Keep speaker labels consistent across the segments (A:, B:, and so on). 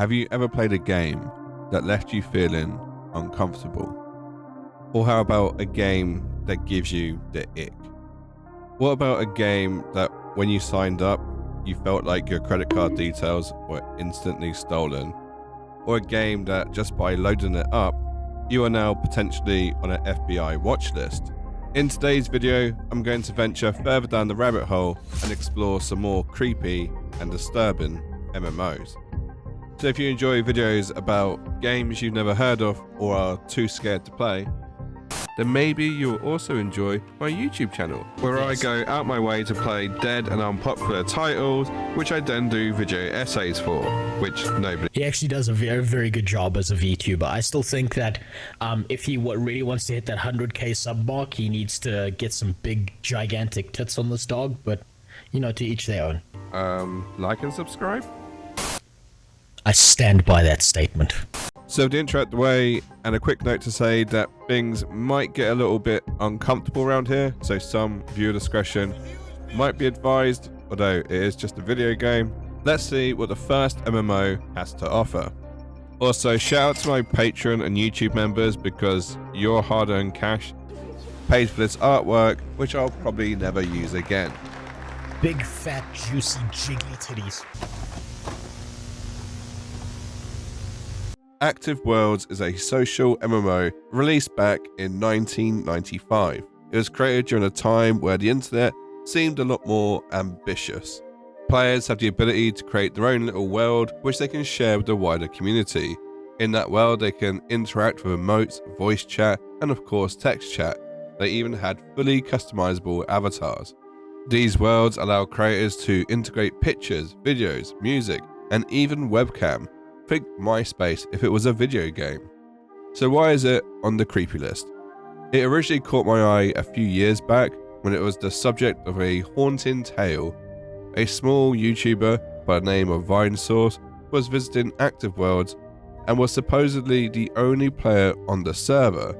A: Have you ever played a game that left you feeling uncomfortable? Or how about a game that gives you the ick? What about a game that when you signed up, you felt like your credit card details were instantly stolen? Or a game that just by loading it up, you are now potentially on an FBI watch list? In today's video, I'm going to venture further down the rabbit hole and explore some more creepy and disturbing MMOs. So if you enjoy videos about games you've never heard of or are too scared to play, then maybe you'll also enjoy my YouTube channel, where I go out my way to play dead and unpopular titles, which I then do video essays for, which nobody...
B: He actually does a very, very good job as a VTuber. I still think that if he really wants to hit that 100k sub mark, he needs to get some big, gigantic tits on this dog, but, you know, to each their own.
A: Like and subscribe?
B: I stand by that statement.
A: So the intro out the way, and a quick note to say that things might get a little bit uncomfortable around here, so some viewer discretion might be advised, although it is just a video game. Let's see what the first MMO has to offer. Also, shout out to my Patreon and YouTube members, because your hard-earned cash paid for this artwork, which I'll probably never use again.
B: Big, fat, juicy, jiggly titties.
A: Active Worlds is a social MMO released back in 1995. It was created during a time where the internet seemed a lot more ambitious. Players have the ability to create their own little world, which they can share with the wider community. In that world, they can interact with emotes, voice chat, and of course text chat. They even had fully customizable avatars. These worlds allow creators to integrate pictures, videos, music, and even webcam. Think MySpace if it was a video game. So why is it on the creepy list? It originally caught my eye a few years back when it was the subject of a haunting tale. A small YouTuber by the name of VineSauce was visiting Active Worlds and was supposedly the only player on the server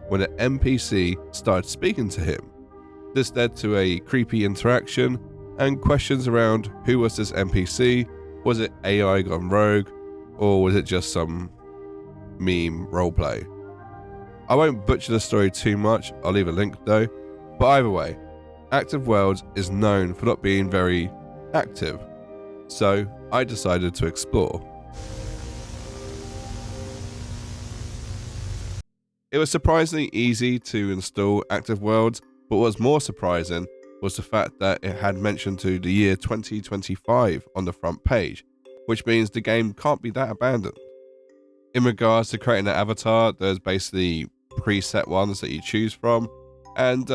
A: when an NPC started speaking to him. This led to a creepy interaction and questions around who was this NPC, was it AI gone rogue, or was it just some meme roleplay? I won't butcher the story too much, I'll leave a link though. But either way, Active Worlds is known for not being very active, so I decided to explore. It was surprisingly easy to install Active Worlds, but what was more surprising was the fact that it had mentioned to the year 2025 on the front page, which means the game can't be that abandoned. In regards to creating an avatar, there's basically preset ones that you choose from, and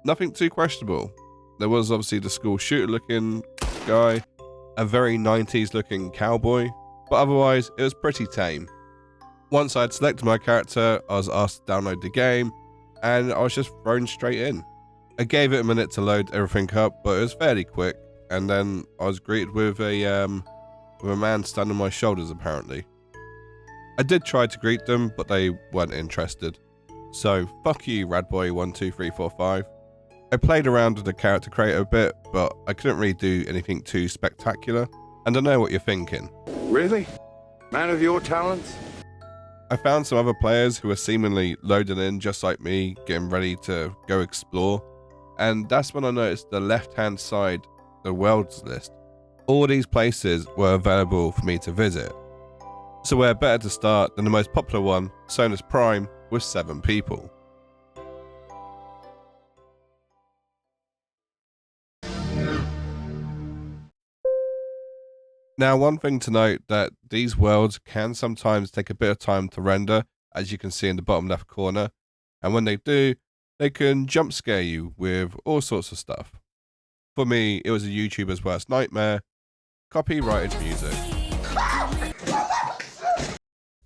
A: nothing too questionable. There was obviously the school shooter looking guy, a very 90s looking cowboy, but otherwise it was pretty tame. Once I'd selected my character, I was asked to download the game, and I was just thrown straight in. I gave it a minute to load everything up, but it was fairly quick, and then I was greeted with a man standing on my shoulders apparently. I did try to greet them, but they weren't interested. So fuck you, Radboy12345. I played around with the character creator a bit, but I couldn't really do anything too spectacular, and I know what you're thinking.
C: Really? Man of your talents?
A: I found some other players who were seemingly loading in just like me, getting ready to go explore, and that's when I noticed the left hand side, the worlds list. All these places were available for me to visit. So where better to start than the most popular one, Sonus Prime, with 7 people. Now, one thing to note that these worlds can sometimes take a bit of time to render, as you can see in the bottom left corner, and when they do, they can jump scare you with all sorts of stuff. For me, it was a YouTuber's worst nightmare. Copyrighted music.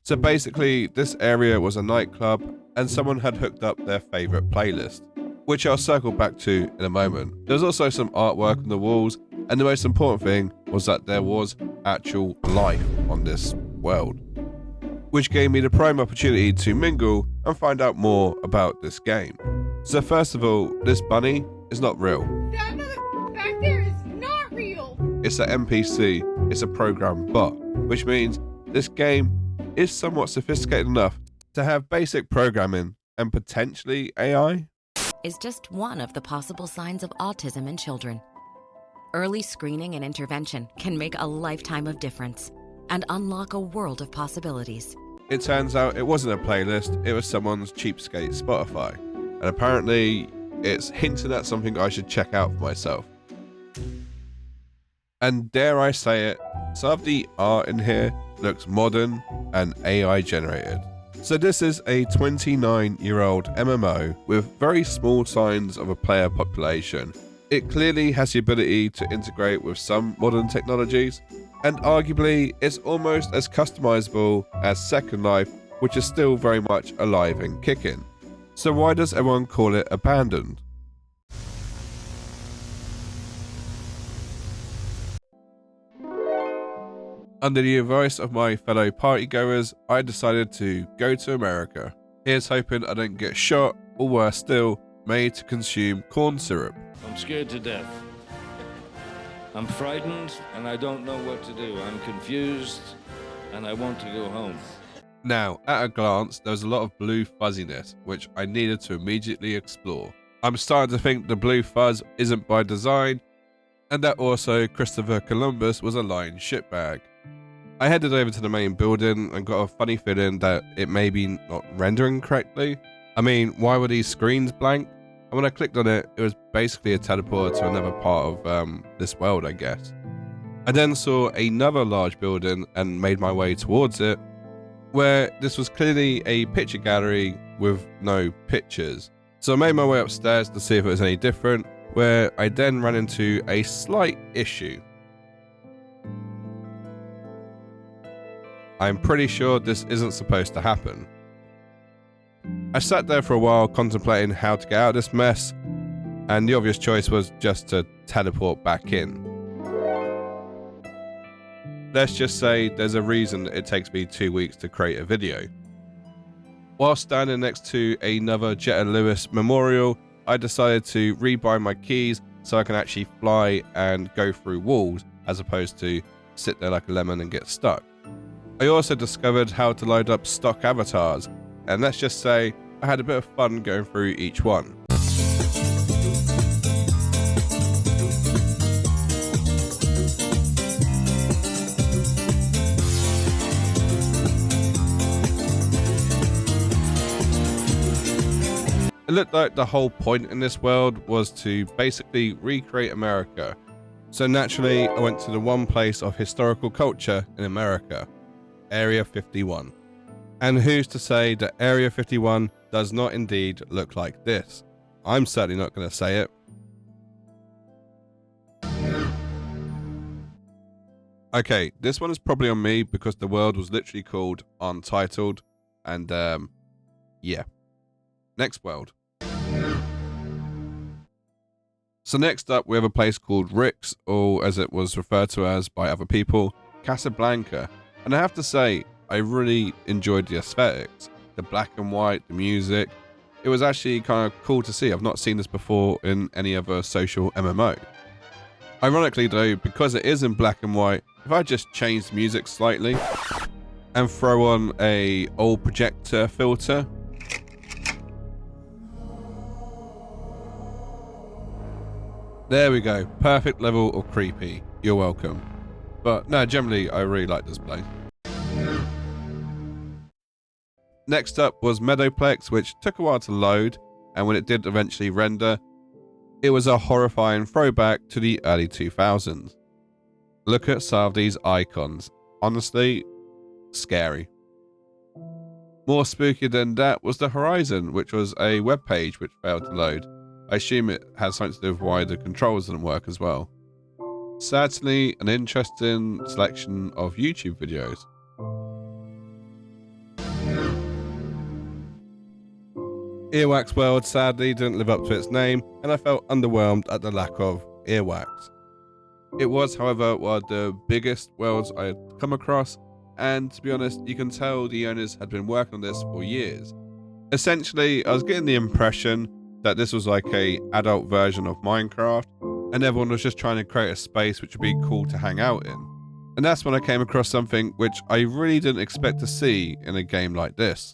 A: So basically, this area was a nightclub and someone had hooked up their favourite playlist, which I'll circle back to in a moment. There was also some artwork on the walls, and the most important thing was that there was actual life on this world, which gave me the prime opportunity to mingle and find out more about this game. So first of all, this bunny is not real.
D: That mother back there is not real.
A: It's an NPC, it's a program bot, which means this game is somewhat sophisticated enough to have basic programming and potentially AI.
D: Is just one of the possible signs of autism in children. Early screening and intervention can make a lifetime of difference and unlock a world of possibilities.
A: It turns out it wasn't a playlist, it was someone's cheapskate Spotify. And apparently it's hinting at something I should check out for myself. And dare I say it, some of the art in here looks modern and AI generated. So this is a 29-year-old MMO with very small signs of a player population. It clearly has the ability to integrate with some modern technologies, and arguably it's almost as customizable as Second Life, which is still very much alive and kicking. So why does everyone call it abandoned? Under the advice of my fellow partygoers, I decided to go to America. Here's hoping I don't get shot, or worse still, made to consume corn syrup.
E: I'm scared to death. I'm frightened and I don't know what to do. I'm confused and I want to go home.
A: Now, at a glance, there was a lot of blue fuzziness, which I needed to immediately explore. I'm starting to think the blue fuzz isn't by design, and that also Christopher Columbus was a lying shitbag. I headed over to the main building and got a funny feeling that it may be not rendering correctly. I mean, why were these screens blank? And when I clicked on it, it was basically a teleport to another part of this world, I guess. I then saw another large building and made my way towards it, where this was clearly a picture gallery with no pictures. So I made my way upstairs to see if it was any different, where I then ran into a slight issue. I'm pretty sure this isn't supposed to happen. I sat there for a while contemplating how to get out of this mess, and the obvious choice was just to teleport back in. Let's just say there's a reason it takes me 2 weeks to create a video. While standing next to another Jetta Lewis memorial, I decided to rebind my keys so I can actually fly and go through walls, as opposed to sit there like a lemon and get stuck. I also discovered how to load up stock avatars, and let's just say I had a bit of fun going through each one. It looked like the whole point in this world was to basically recreate America. So naturally, I went to the one place of historical culture in America, Area 51. And who's to say that Area 51 does not indeed look like this? I'm certainly not going to say it. Okay, this one is probably on me because the world was literally called Untitled, and yeah. Next world. So next up, we have a place called Rick's, or as it was referred to as by other people, Casablanca. And I have to say, I really enjoyed the aesthetics, the black and white, the music. It was actually kind of cool to see. I've not seen this before in any other social MMO. Ironically though, because it is in black and white, if I just change the music slightly and throw on a old projector filter, there we go, perfect level of creepy. You're welcome. But no, generally I really like this place. Next up was Meadowplex, which took a while to load, and when it did eventually render, it was a horrifying throwback to the early 2000s. Look at some of these icons. Honestly, scary. More spooky than that was the Horizon, which was a web page which failed to load. I assume it has something to do with why the controls didn't work as well. Certainly an interesting selection of YouTube videos. Earwax World sadly didn't live up to its name, and I felt underwhelmed at the lack of earwax. It was, however, one of the biggest worlds I had come across, and to be honest, you can tell the owners had been working on this for years. Essentially, I was getting the impression that this was like a adult version of Minecraft, and everyone was just trying to create a space which would be cool to hang out in. And that's when I came across something which I really didn't expect to see in a game like this.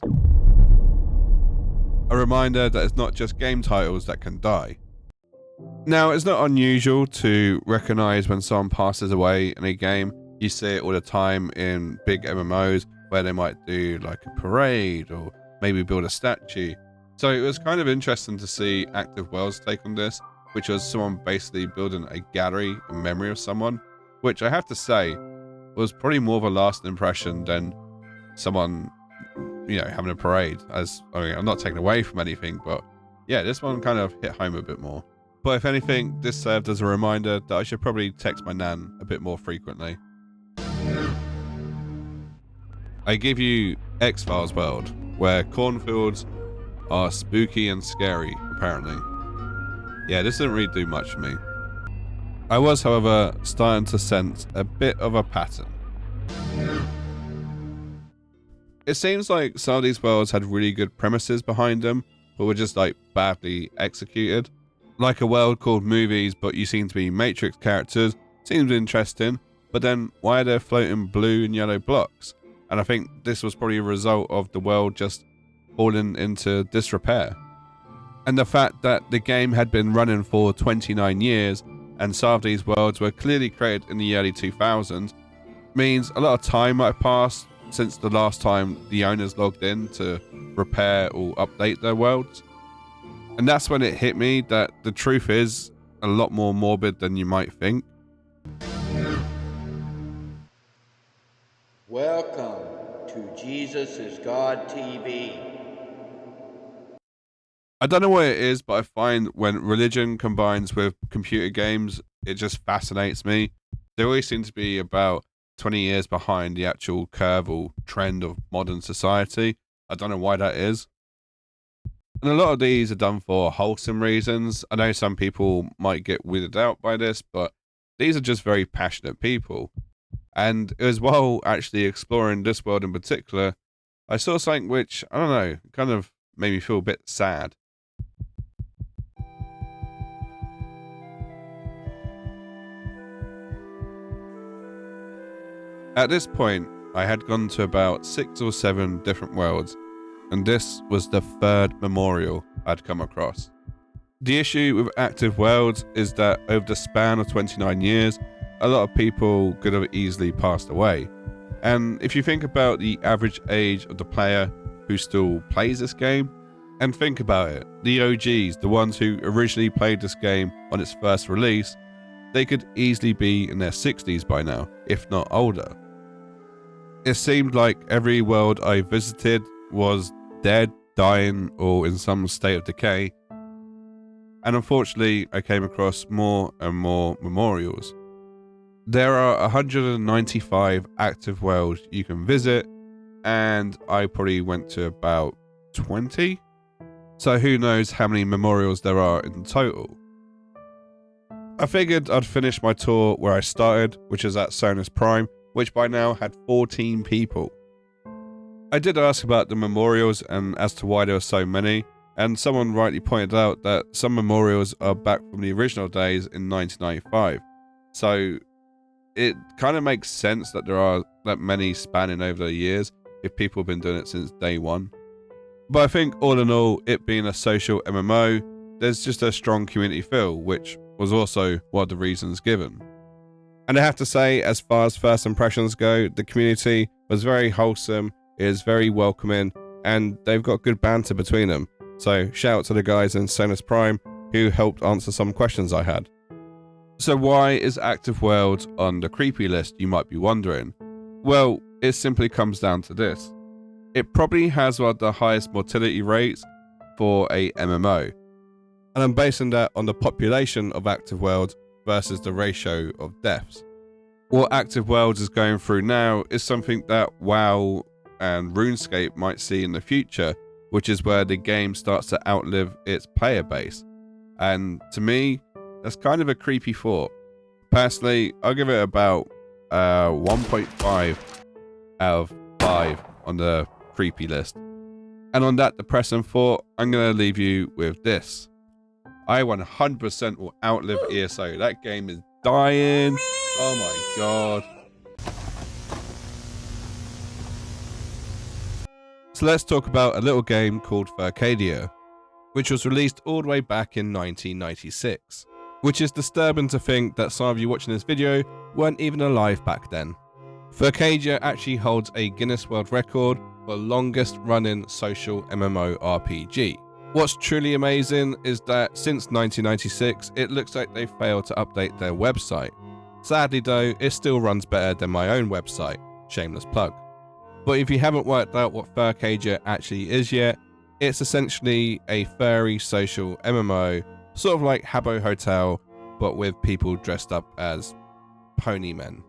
A: A reminder that it's not just game titles that can die. Now, it's not unusual to recognize when someone passes away in a game. You see it all the time in big MMOs where they might do like a parade or maybe build a statue. So it was kind of interesting to see Active World's take on this, which was someone basically building a gallery in memory of someone, which I have to say was probably more of a lasting impression than someone, you know, having a parade. As I mean, I'm not taking away from anything, but yeah, this one kind of hit home a bit more. But if anything, this served as a reminder that I should probably text my nan a bit more frequently. I give you X-Files World, where cornfields are spooky and scary, apparently. Yeah, this didn't really do much for me. I was, however, starting to sense a bit of a pattern. It seems like some of these worlds had really good premises behind them, but were just like badly executed. Like a world called Movies, but you seem to be Matrix characters, seems interesting, but then why are there floating blue and yellow blocks? And I think this was probably a result of the world just falling into disrepair. And the fact that the game had been running for 29 years and some of these worlds were clearly created in the early 2000s means a lot of time might have passed since the last time the owners logged in to repair or update their worlds. And that's when it hit me that the truth is a lot more morbid than you might think.
F: Welcome to Jesus is God TV.
A: I don't know what it is, but I find when religion combines with computer games, it just fascinates me. They always seem to be about 20 years behind the actual curve or trend of modern society. I don't know why that is. And a lot of these are done for wholesome reasons. I know some people might get weirded out by this, but these are just very passionate people. And as well, actually exploring this world in particular, I saw something which, I don't know, kind of made me feel a bit sad. At this point, I had gone to about 6 or 7 different worlds, and this was the 3rd memorial I'd come across. The issue with active worlds is that over the span of 29 years, a lot of people could have easily passed away. And if you think about the average age of the player who still plays this game, and think about it, the OGs, the ones who originally played this game on its first release, they could easily be in their 60s by now, if not older. It seemed like every world I visited was dead, dying, or in some state of decay. And unfortunately, I came across more and more memorials. There are 195 active worlds you can visit, and I probably went to about 20. So who knows how many memorials there are in total. I figured I'd finish my tour where I started, which is at Sonus Prime, which by now had 14 people. I did ask about the memorials and as to why there were so many, and someone rightly pointed out that some memorials are back from the original days in 1995. So it kind of makes sense that there are that many spanning over the years if people have been doing it since day one. But I think all in all, it being a social MMO, there's just a strong community feel, which was also one of the reasons given. And I have to say, as far as first impressions go, the community was very wholesome, is very welcoming, and they've got good banter between them. So shout out to the guys in Sonus Prime who helped answer some questions I had. So why is Active Worlds on the creepy list, you might be wondering? Well, it simply comes down to this. It probably has one of the highest mortality rates for a MMO. And I'm basing that on the population of Active Worlds versus the ratio of deaths. What Active Worlds is going through now is something that WoW and RuneScape might see in the future, which is where the game starts to outlive its player base. And to me, that's kind of a creepy thought. Personally, I'll give it about 1.5 out of 5 on the creepy list. And on that depressing thought, I'm going to leave you with this. I 100% will outlive ESO. That game is dying. Oh my god. So let's talk about a little game called Furcadia, which was released all the way back in 1996, which is disturbing to think that some of you watching this video weren't even alive back then. Furcadia actually holds a Guinness World Record for longest running social MMORPG. What's truly amazing is that since 1996, it looks like they failed to update their website. Sadly though, it still runs better than my own website, shameless plug. But if you haven't worked out what Furcadia actually is yet, it's essentially a furry social MMO, sort of like Habbo Hotel, but with people dressed up as pony men.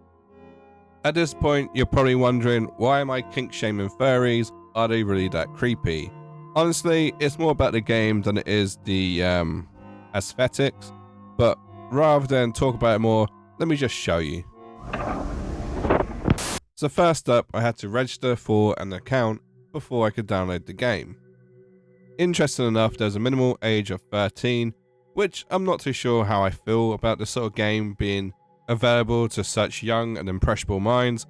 A: At this point, you're probably wondering, why am I kink shaming furries? Are they really that creepy? Honestly, it's more about the game than it is the aesthetics, but rather than talk about it more, let me just show you. So first up, I had to register for an account before I could download the game. Interesting enough, there's a minimal age of 13, which I'm not too sure how I feel about this sort of game being available to such young and impressionable minds,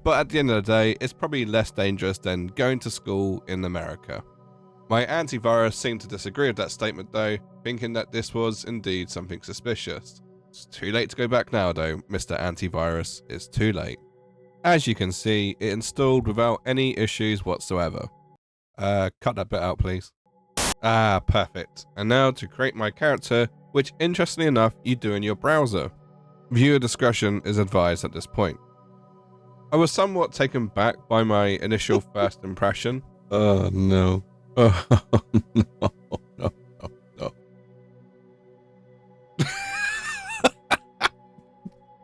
A: but at the end of the day, it's probably less dangerous than going to school in America. My antivirus seemed to disagree with that statement though, thinking that this was indeed something suspicious. It's too late to go back now though, Mr. Antivirus, it's too late. As you can see, it installed without any issues whatsoever. Cut that bit out please. Ah, perfect. And now to create my character, which interestingly enough, you do in your browser. Viewer discretion is advised at this point. I was somewhat taken back by my initial first impression. Oh no. Oh no.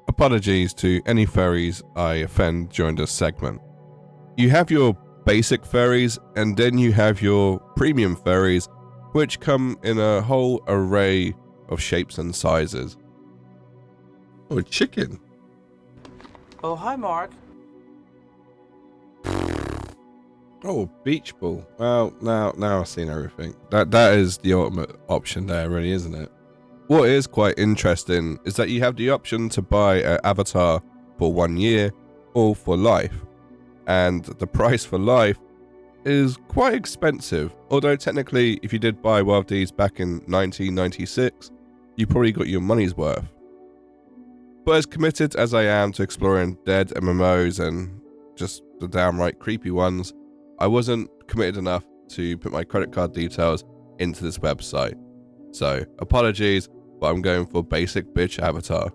A: Apologies to any furries I offend during this segment. You have your basic furries, and then you have your premium furries, which come in a whole array of shapes and sizes. Oh, a chicken.
G: Oh, hi, Mark.
A: Oh, beach ball. Well, now I've seen everything. That is the ultimate option there, really, isn't it? What is quite interesting is that you have the option to buy an avatar for 1 year or for life. And the price for life is quite expensive. Although technically, if you did buy one of these back in 1996, you probably got your money's worth. But as committed as I am to exploring dead MMOs and just the downright creepy ones, I wasn't committed enough to put my credit card details into this website. So, apologies, but I'm going for basic bitch avatar.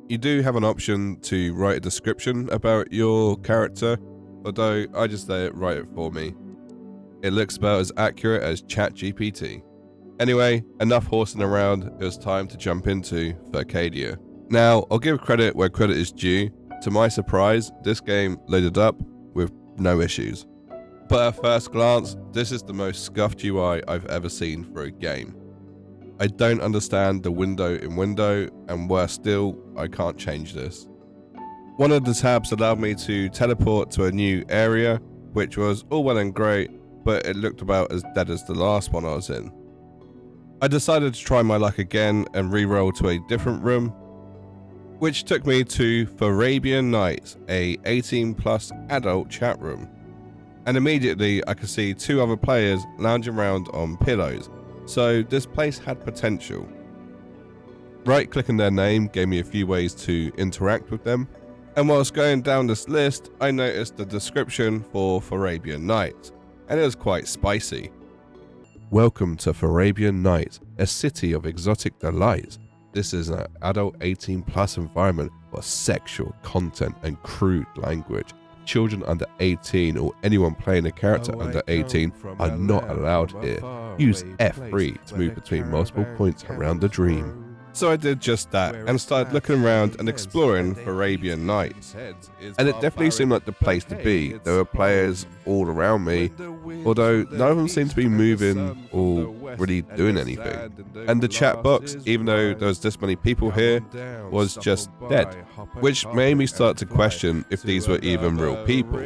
A: You do have an option to write a description about your character, although I just let it write it for me. It looks about as accurate as ChatGPT. Anyway, enough horsing around, it was time to jump into Furcadia. Now, I'll give credit where credit is due. To my surprise, this game loaded up with no issues. But at first glance, this is the most scuffed UI I've ever seen for a game. I don't understand the window in window, and worse still, I can't change this. One of the tabs allowed me to teleport to a new area, which was all well and great, but it looked about as dead as the last one I was in. I decided to try my luck again and re-roll to a different room, which took me to Furcadia Nights, a 18+ adult chat room. And immediately I could see two other players lounging around on pillows, so this place had potential. Right-clicking their name gave me a few ways to interact with them, and whilst going down this list, I noticed the description for Furcadia Nights, and it was quite spicy. Welcome to Furcadia Nights, a city of exotic delights. This is an adult 18+ environment for sexual content and crude language. Children under 18 or anyone playing a character under 18 are not allowed here. Use F3 to move between multiple points around the dream. So I did just that and started looking around and exploring Furcadia Nights. And it definitely seemed like the place to be. There were players all around me, although none of them seemed to be moving or really doing anything. And the chat box, even though there was this many people here, was just dead, which made me start to question if these were even real people.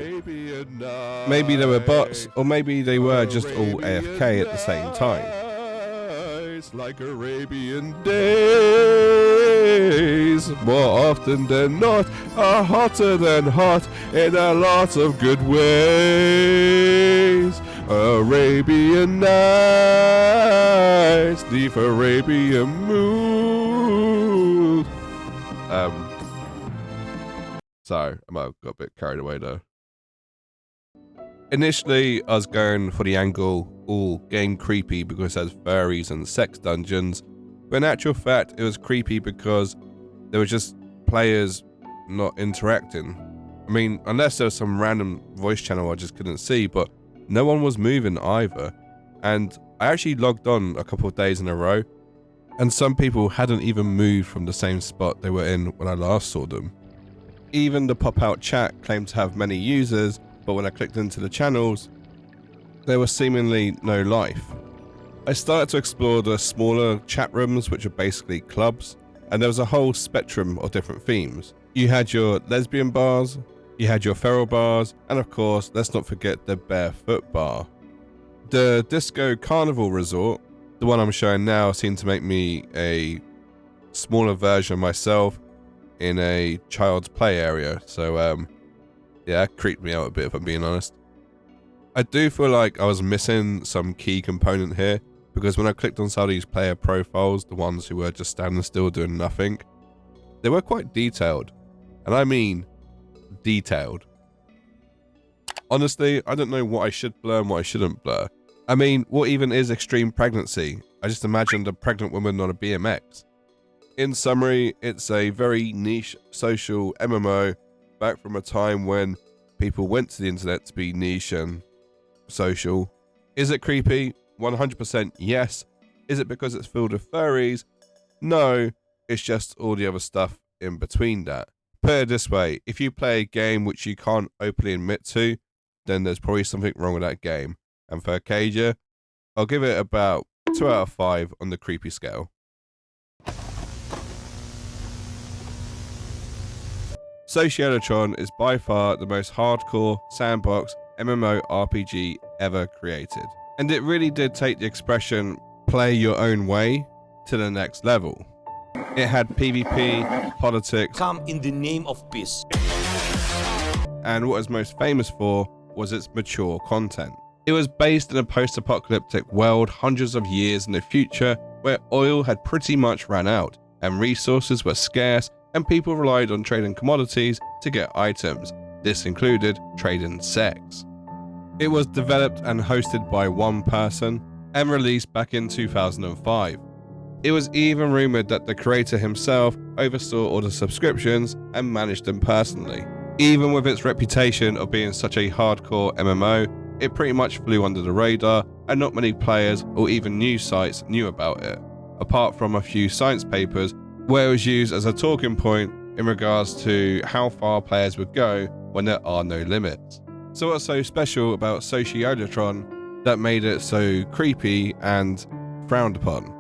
A: Maybe they were bots, or maybe they were just all AFK at the same time. Like Arabian days, more often than not, are hotter than hot in a lot of good ways. Arabian Nights, the Arabian mood. Sorry, I might have got a bit carried away though. Initially, I was going for the angle, all game creepy because it has furries and sex dungeons, but in actual fact, it was creepy because there were just players not interacting. I mean, unless there was some random voice channel I just couldn't see, but no one was moving either. And I actually logged on a couple of days in a row, and some people hadn't even moved from the same spot they were in when I last saw them. Even the pop-out chat claimed to have many users, but when I clicked into the channels, there was seemingly no life. I started to explore the smaller chat rooms, which are basically clubs, and there was a whole spectrum of different themes. You had your lesbian bars, you had your feral bars, and of course, let's not forget the barefoot bar. The Disco Carnival Resort, the one I'm showing now, seemed to make me a smaller version of myself in a child's play area, so yeah, it creeped me out a bit if I'm being honest. I do feel like I was missing some key component here, because when I clicked on some of these player profiles, the ones who were just standing still doing nothing, they were quite detailed, and I mean detailed. Honestly, I don't know what I should blur and what I shouldn't blur. I mean, what even is extreme pregnancy? I just imagined a pregnant woman on a BMX. In summary, it's a very niche social MMO back from a time when people went to the internet to be niche and social. Is it creepy? 100% yes. Is it because it's filled with furries? No, it's just all the other stuff in between that. Put it this way, if you play a game which you can't openly admit to, then there's probably something wrong with that game. And for Furcadia, I'll give it about 2 out of 5 on the creepy scale. Sociolotron is by far the most hardcore sandbox MMORPG ever created. And it really did take the expression, play your own way, to the next level. It had PvP, politics,
H: come in the name of peace.
A: And what it's most famous for was its mature content. It was based in a post-apocalyptic world hundreds of years in the future where oil had pretty much ran out and resources were scarce and people relied on trading commodities to get items. This included trading sex. It was developed and hosted by one person and released back in 2005. It was even rumored that the creator himself oversaw all the subscriptions and managed them personally. Even with its reputation of being such a hardcore MMO, it pretty much flew under the radar and not many players or even news sites knew about it, apart from a few science papers where it was used as a talking point in regards to how far players would go when there are no limits. So what's so special about Sociolotron that made it so creepy and frowned upon?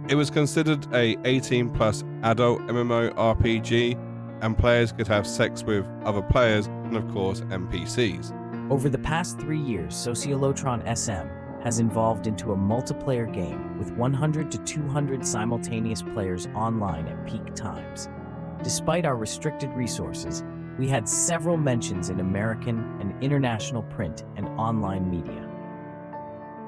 A: It was considered a 18+ adult MMORPG, and players could have sex with other players and of course NPCs.
I: Over the past 3 years, Sociolotron SM has evolved into a multiplayer game with 100 to 200 simultaneous players online at peak times. Despite our restricted resources, we had several mentions in American and international print and online media.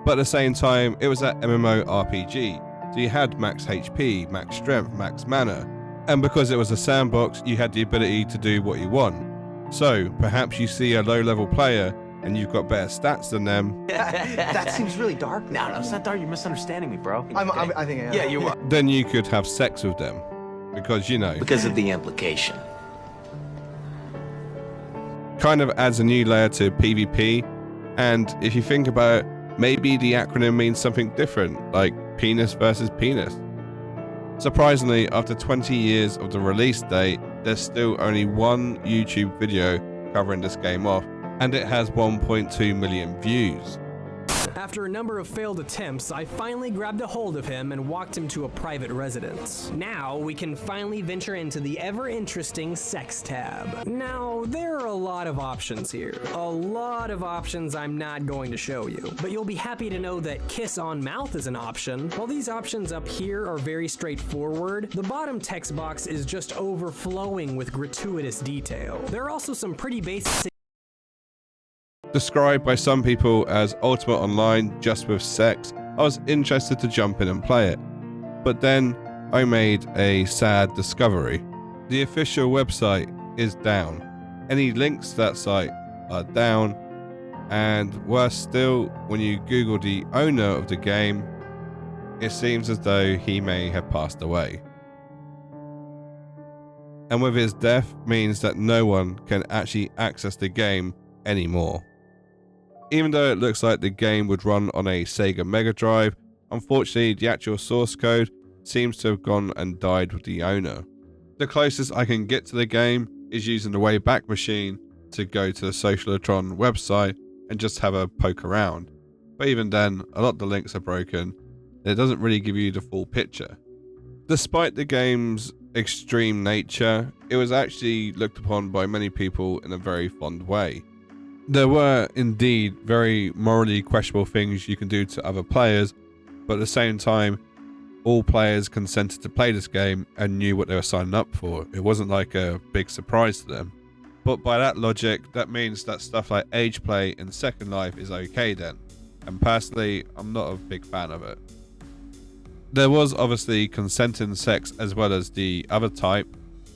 A: But at the same time, it was an MMORPG, so you had max HP, max strength, max mana, and because it was a sandbox, you had the ability to do what you want. So perhaps you see a low-level player and you've got better stats than them.
J: That seems really dark.
G: No, it's not dark. You're misunderstanding me, bro.
J: I think I am.
G: Yeah, you are.
A: Then you could have sex with them. Because, you know,
H: Because of the implication.
A: kind of adds a new layer to PvP. And if you think about it, maybe the acronym means something different, like penis versus penis. Surprisingly, after 20 years of the release date, there's still only one YouTube video covering this game off, and it has 1.2 million views.
K: After a number of failed attempts, I finally grabbed a hold of him and walked him to a private residence. Now we can finally venture into the ever-interesting sex tab. Now, there are a lot of options here. A lot of options I'm not going to show you, but you'll be happy to know that kiss on mouth is an option. While these options up here are very straightforward, the bottom text box is just overflowing with gratuitous detail. There are also some pretty basic
A: Described by some people as Ultimate Online just with sex, I was interested to jump in and play it. But then I made a sad discovery. The official website is down. Any links to that site are down. And worse still, when you Google the owner of the game, it seems as though he may have passed away. And with his death means that no one can actually access the game anymore. Even though it looks like the game would run on a Sega Mega Drive, unfortunately the actual source code seems to have gone and died with the owner. The closest I can get to the game is using the Wayback Machine to go to the Sociolotron website and just have a poke around. But even then, a lot of the links are broken and it doesn't really give you the full picture. Despite the game's extreme nature, it was actually looked upon by many people in a very fond way. There were indeed very morally questionable things you can do to other players, but at the same time, all players consented to play this game and knew what they were signing up for. It wasn't like a big surprise to them. But by that logic, that means that stuff like age play in Second Life is okay then. And personally, I'm not a big fan of it. There was obviously consenting sex as well as the other type,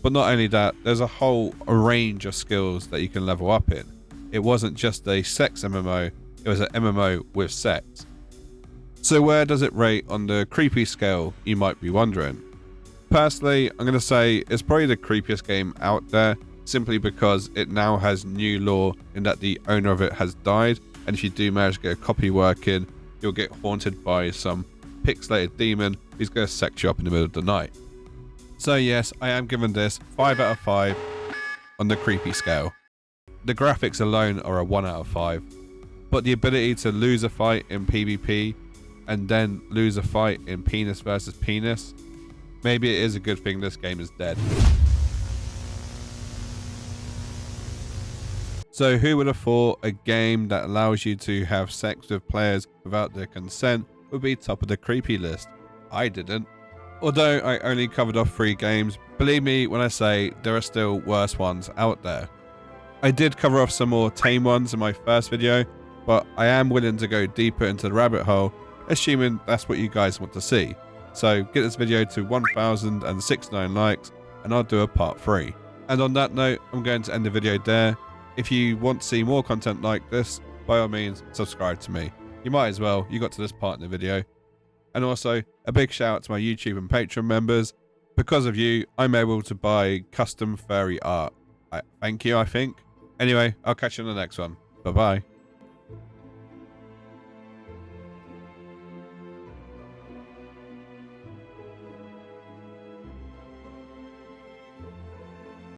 A: but not only that, there's a whole range of skills that you can level up in. It wasn't just a sex MMO, it was an MMO with sex. So where does it rate on the creepy scale, you might be wondering? Personally, I'm going to say it's probably the creepiest game out there, simply because it now has new lore in that the owner of it has died, and if you do manage to get a copy working, you'll get haunted by some pixelated demon who's going to sex you up in the middle of the night. So yes, I am giving this 5 out of 5 on the creepy scale. The graphics alone are a 1 out of 5, but the ability to lose a fight in PvP and then lose a fight in penis versus penis, maybe it is a good thing this game is dead. So who would have thought a game that allows you to have sex with players without their consent would be top of the creepy list? I didn't. Although I only covered off 3 games, believe me when I say there are still worse ones out there. I did cover off some more tame ones in my first video, but I am willing to go deeper into the rabbit hole, assuming that's what you guys want to see. So get this video to 1,069 likes and I'll do a part 3. And on that note, I'm going to end the video there. If you want to see more content like this, by all means, subscribe to me. You might as well, you got to this part in the video. And also, a big shout out to my YouTube and Patreon members. Because of you, I'm able to buy custom furry art. Thank you, I think. Anyway, I'll catch you on the next one. Bye-bye.